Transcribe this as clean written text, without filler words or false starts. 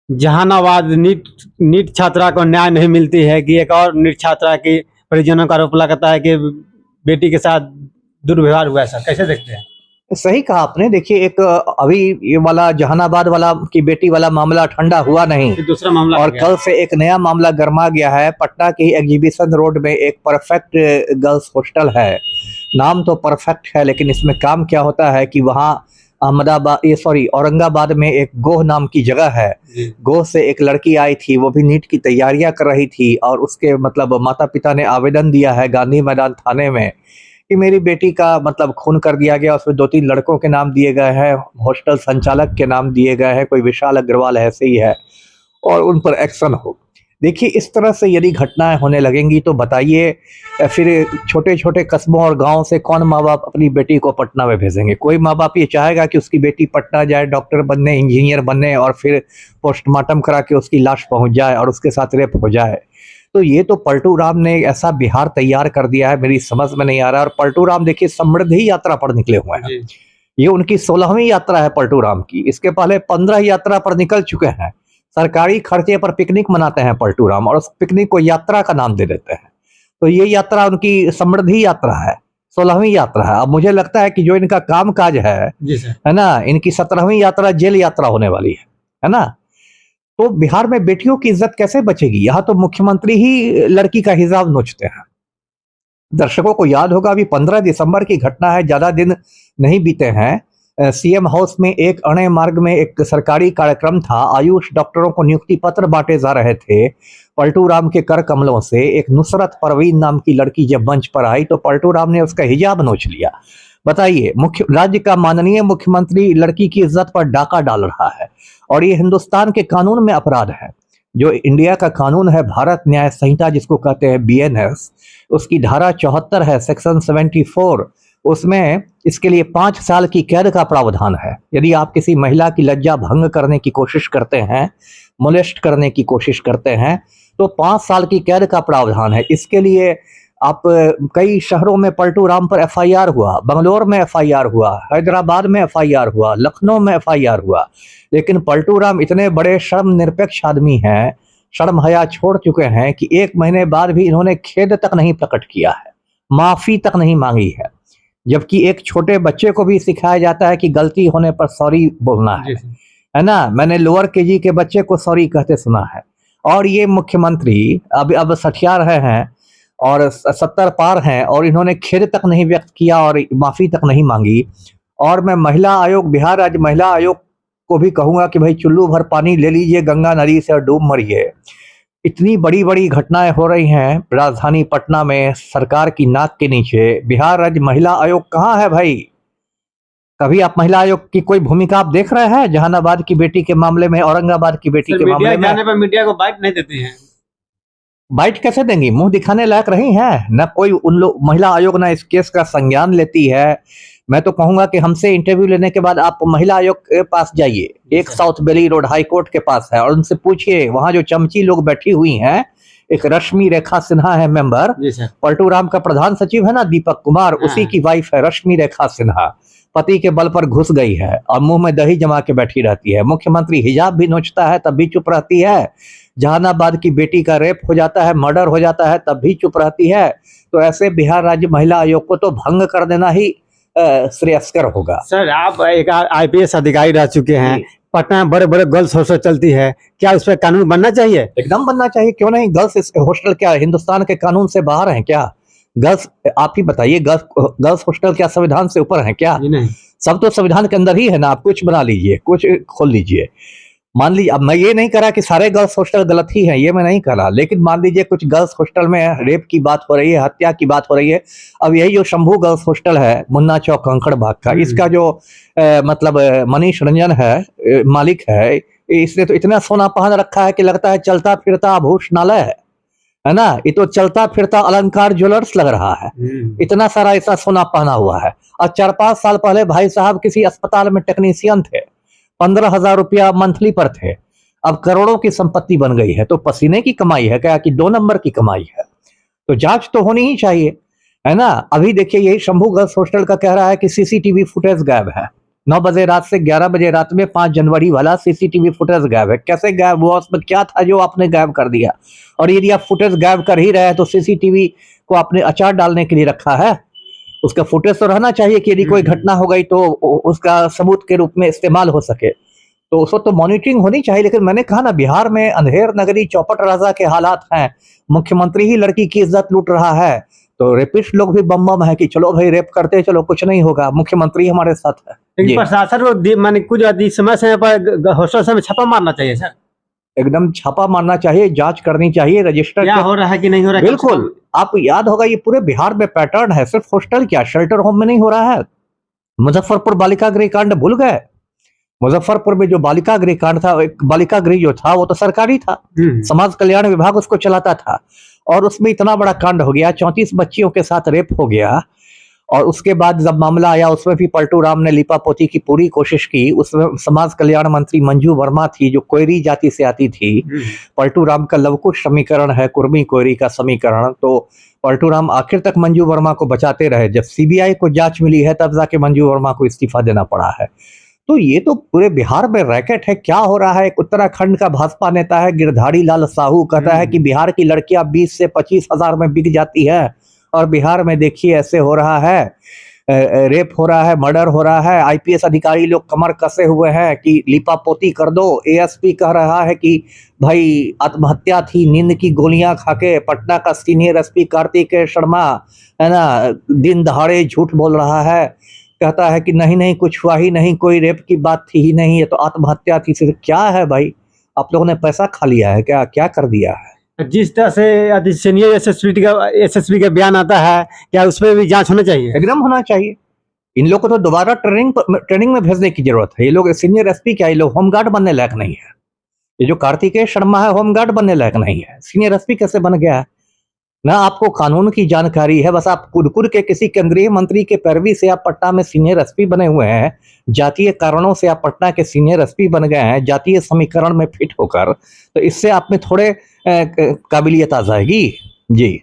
Jehanabad NEET NEET छात्रा को न्याय नहीं मिलती है कि एक और नीट छात्रा की परिजनों का आरोप लगाता है कि बेटी के साथ दुर्व्यवहार हुआ है। सर कैसे देखते हैं? सही कहा आपने। देखिए, एक अभी ये वाला जहानाबाद वाला की बेटी वाला मामला ठंडा हुआ नहीं, फिर दूसरा मामला और आ गया। कल से एक नया मामला गर्मा गया है। पटना की एग्जीबिशन रोड में एक परफेक्ट गर्ल्स हॉस्टल है। नाम तो परफेक्ट है, लेकिन इसमें काम क्या होता है कि वहाँ औरंगाबाद में एक गोह नाम की जगह है। गोह से एक लड़की आई थी, वो भी नीट की तैयारियां कर रही थी, और उसके मतलब माता पिता ने आवेदन दिया है गांधी मैदान थाने में कि मेरी बेटी का मतलब खून कर दिया गया। उसमें 2-3 लड़कों के नाम दिए गए हैं, हॉस्टल संचालक के नाम दिए गए हैं, कोई विशाल अग्रवाल ऐसे ही है, और उन पर एक्शन हो। देखिए, इस तरह से यदि घटनाएं होने लगेंगी तो बताइए फिर छोटे छोटे कस्बों और गांव से कौन माँ बाप अपनी बेटी को पटना में भेजेंगे? कोई माँ बाप ये चाहेगा कि उसकी बेटी पटना जाए, डॉक्टर बनने, इंजीनियर बनने, और फिर पोस्टमार्टम करा के उसकी लाश पहुंच जाए और उसके साथ रेप हो जाए? तो ये तो पलटू राम ने ऐसा बिहार तैयार कर दिया है, मेरी समझ में नहीं आ रहा। और पलटू राम देखिए समृद्धि यात्रा पर निकले हुए हैं। ये उनकी 16वीं यात्रा है पलटू राम की। इसके पहले 15 यात्रा पर निकल चुके हैं। सरकारी खर्चे पर पिकनिक मनाते हैं पलटू राम, और उस पिकनिक को यात्रा का नाम दे देते हैं। तो ये यात्रा उनकी समृद्धि यात्रा है, 16वीं यात्रा है। अब मुझे लगता है कि जो इनका काम काज है ना, इनकी 17वीं यात्रा जेल यात्रा होने वाली है ना। तो बिहार में बेटियों की इज्जत कैसे बचेगी? यहाँ तो मुख्यमंत्री ही लड़की का हिजाब नोचते हैं। दर्शकों को याद होगा, अभी 15 दिसंबर की घटना है, ज्यादा दिन नहीं बीते हैं। सीएम हाउस में एक अणे मार्ग में एक सरकारी कार्यक्रम था। आयुष डॉक्टरों को नियुक्ति पत्र बांटे जा रहे थे। पलटू राम के कर कमलों से एक नुसरत परवीन नाम की लड़की जब मंच पर आई तो पलटू राम ने उसका हिजाब नोच लिया। बताइए, राज्य का माननीय मुख्यमंत्री लड़की की इज्जत पर डाका डाल रहा है, और ये हिंदुस्तान के कानून में अपराध है। जो इंडिया का कानून है, भारत न्याय संहिता जिसको कहते हैं बीएनएस, उसकी धारा 74 है, सेक्शन 74। उसमें इसके लिए 5 साल की कैद का प्रावधान है। यदि आप किसी महिला की लज्जा भंग करने की कोशिश करते हैं, मोलेस्ट करने की कोशिश करते हैं, तो 5 साल की कैद का प्रावधान है। इसके लिए आप कई शहरों में पलटू राम पर एफआईआर हुआ, बंगलोर में एफआईआर हुआ, हैदराबाद में एफआईआर हुआ, लखनऊ में एफआईआर हुआ। लेकिन पलटू राम इतने बड़े शर्म निरपेक्ष आदमी हैं, शर्म हया छोड़ चुके हैं कि 1 महीने बाद भी इन्होंने खेद तक नहीं प्रकट किया है, माफी तक नहीं मांगी है। जबकि एक छोटे बच्चे को भी सिखाया जाता है कि गलती होने पर सॉरी बोलना है ना। मैंने लोअर केजी के बच्चे को सॉरी कहते सुना है। और ये मुख्यमंत्री अब सठिया रहे हैं और 70 पार हैं, और इन्होंने खेद तक नहीं व्यक्त किया और माफी तक नहीं मांगी। और मैं महिला आयोग, बिहार राज्य महिला आयोग को भी कहूंगा कि भाई चुल्लू भर पानी ले लीजिए गंगा नदी से और डूब मरिए। इतनी बड़ी बड़ी घटनाएं हो रही हैं राजधानी पटना में, सरकार की नाक के नीचे। बिहार राज्य महिला आयोग कहाँ है भाई? कभी आप महिला आयोग की कोई भूमिका आप देख रहे हैं? जहानाबाद की बेटी के मामले में, औरंगाबाद की बेटी के मामले में जाने पर मीडिया को बाइट नहीं देती हैं। बाइट कैसे देंगी? मुंह दिखाने लायक रही हैं न कोई। उन लोग महिला आयोग ना इस केस का संज्ञान लेती है। मैं तो कहूंगा कि हमसे इंटरव्यू लेने के बाद आप महिला आयोग के पास जाइए, एक साउथ बेली रोड हाई कोर्ट के पास है, और उनसे पूछिए, वहां जो चमची लोग बैठी हुई हैं, एक रश्मि रेखा सिन्हा है मेंबर, पलटू राम का प्रधान सचिव है ना दीपक कुमार, उसी की वाइफ है रश्मि रेखा सिन्हा। पति के बल पर घुस गई है और मुंह में दही जमा के बैठी रहती है। मुख्यमंत्री हिजाब भी नोचता है तब भी चुप रहती है। जहानाबाद की बेटी का रेप हो जाता है, मर्डर हो जाता है, तब भी चुप रहती है। तो ऐसे बिहार राज्य महिला आयोग को तो भंग कर देना ही श्रेयस्कर होगा। सर, आप एक आईपीएस अधिकारी रह चुके हैं, पटना में बड़े बड़े गर्ल्स हॉस्टल चलती है, क्या उस पर कानून बनना चाहिए? एकदम बनना चाहिए, क्यों नहीं। गर्ल्स हॉस्टल क्या हिंदुस्तान के कानून से बाहर हैं क्या? गर्ल्स, आप ही बताइए, गर्ल्स हॉस्टल क्या संविधान से ऊपर है क्या? नहीं, सब तो संविधान के अंदर ही है ना। आप कुछ बना लीजिए, कुछ खोल लीजिए। मान लीजिए, अब मैं ये नहीं कह रहा कि सारे गर्ल्स हॉस्टल गलत ही हैं, ये मैं नहीं कह रहा, लेकिन मान लीजिए कुछ गर्ल्स हॉस्टल में रेप की बात हो रही है, हत्या की बात हो रही है। अब यही जो शंभू गर्ल्स हॉस्टल है मुन्ना चौक कंकड़ बाग का, इसका जो मतलब मनीष रंजन है, मालिक है, इसने तो इतना सोना पहन रखा है कि लगता है चलता फिरता आभूषणालय है ना। ये तो चलता फिरता अलंकार ज्वेलर्स लग रहा है, इतना सारा ऐसा सोना पहना हुआ है। और 4-5 साल पहले भाई साहब किसी अस्पताल में टेक्नीशियन थे, 15,000 रुपया मंथली पर थे, अब करोड़ों की संपत्ति बन गई है। तो पसीने की कमाई है क्या कि 2 नंबर की कमाई है? तो जांच तो होनी ही चाहिए, है ना। अभी देखिए, यही शंभू गर्ल्स हॉस्टल का कह रहा है कि सीसीटीवी फुटेज गायब है। 9 बजे रात से 11 बजे रात में 5 जनवरी वाला सीसीटीवी फुटेज गायब है। कैसे गायब हुआ, उसमें क्या था जो आपने गायब कर दिया? और यदि आप फुटेज गायब कर ही रहे हैं तो सीसीटीवी को आपने अचार डालने के लिए रखा है? उसका फुटेज तो रहना चाहिए कि यदि कोई घटना हो गई तो उसका सबूत के रूप में इस्तेमाल हो सके। तो उसको तो मॉनिटरिंग होनी चाहिए। लेकिन मैंने कहा ना, बिहार में अंधेर नगरी चौपट राजा के हालात हैं। मुख्यमंत्री ही लड़की की इज्जत लूट रहा है, तो रेपिस्ट लोग भी बम बम है कि चलो भाई रेप करते चलो, कुछ नहीं होगा, मुख्यमंत्री हमारे साथ है। लेकिन प्रशासन को माने कुछ समय समय पर हॉस्टल में छापा मारना चाहिए सर। एकदम छापा मारना चाहिए, जांच करनी चाहिए, रजिस्टर क्या हो रहा है कि नहीं हो रहा है। बिल्कुल, आपको याद होगा ये पूरे बिहार में पैटर्न है, सिर्फ हॉस्टल क्या शेल्टर होम में नहीं हो रहा है। मुजफ्फरपुर बालिका गृह कांड भूल गए? मुजफ्फरपुर में जो बालिका गृह कांड था, एक बालिका गृह जो था वो तो सरकारी था, समाज कल्याण विभाग उसको चलाता था, और उसमें इतना बड़ा कांड हो गया, 34 बच्चियों के साथ रेप हो गया। और उसके बाद जब मामला आया उसमें भी पलटू राम ने लीपापोती की पूरी कोशिश की। उसमें समाज कल्याण मंत्री मंजू वर्मा थी जो कोयरी जाति से आती थी। पलटू राम का लवकुश समीकरण है कुर्मी कोयरी का समीकरण, तो पलटू राम आखिर तक मंजू वर्मा को बचाते रहे। जब सीबीआई को जांच मिली है तब जाके मंजू वर्मा को इस्तीफा देना पड़ा है। तो ये तो पूरे बिहार में रैकेट है। क्या हो रहा है? एक उत्तराखंड का भाजपा नेता है गिरधारी लाल साहू, कहता है कि बिहार की लड़कियां 20 से 25 हजार में बिक जाती है, और बिहार में देखिए ऐसे हो रहा है, रेप हो रहा है, मर्डर हो रहा है। आईपीएस अधिकारी लोग कमर कसे हुए हैं कि लिपापोती कर दो। एएसपी कह रहा है कि भाई आत्महत्या थी, नींद की गोलियां खाके। पटना का सीनियर एसपी कार्तिकेय शर्मा है ना, दिन दहाड़े झूठ बोल रहा है, कहता है कि नहीं नहीं कुछ हुआ ही नहीं, कोई रेप की बात थी ही नहीं, ये तो आत्महत्या थी। क्या है भाई, आप लोगों ने पैसा खा लिया है क्या? क्या कर दिया है? जिस तरह से सीनियर एसएसपी का बयान आता है, क्या उस पर भी जांच होना चाहिए? एकदम होना चाहिए। इन लोग को तो दोबारा ट्रेनिंग में भेजने की जरूरत है। ये लोग सीनियर एसपी क्या, ये लोग होमगार्ड बनने लायक नहीं है। ये जो कार्तिकेय शर्मा है होमगार्ड बनने लायक नहीं है, सीनियर एसपी कैसे बन गया है? ना आपको कानून की जानकारी है, बस आप कुड़ के किसी केंद्रीय मंत्री के पैरवी से आप पटना में सीनियर एसपी बने हुए हैं। जातीय कारणों से आप पटना के सीनियर एसपी बन गए हैं, जातीय समीकरण में फिट होकर। तो इससे आप में थोड़े काबिलियत आ जाएगी जी।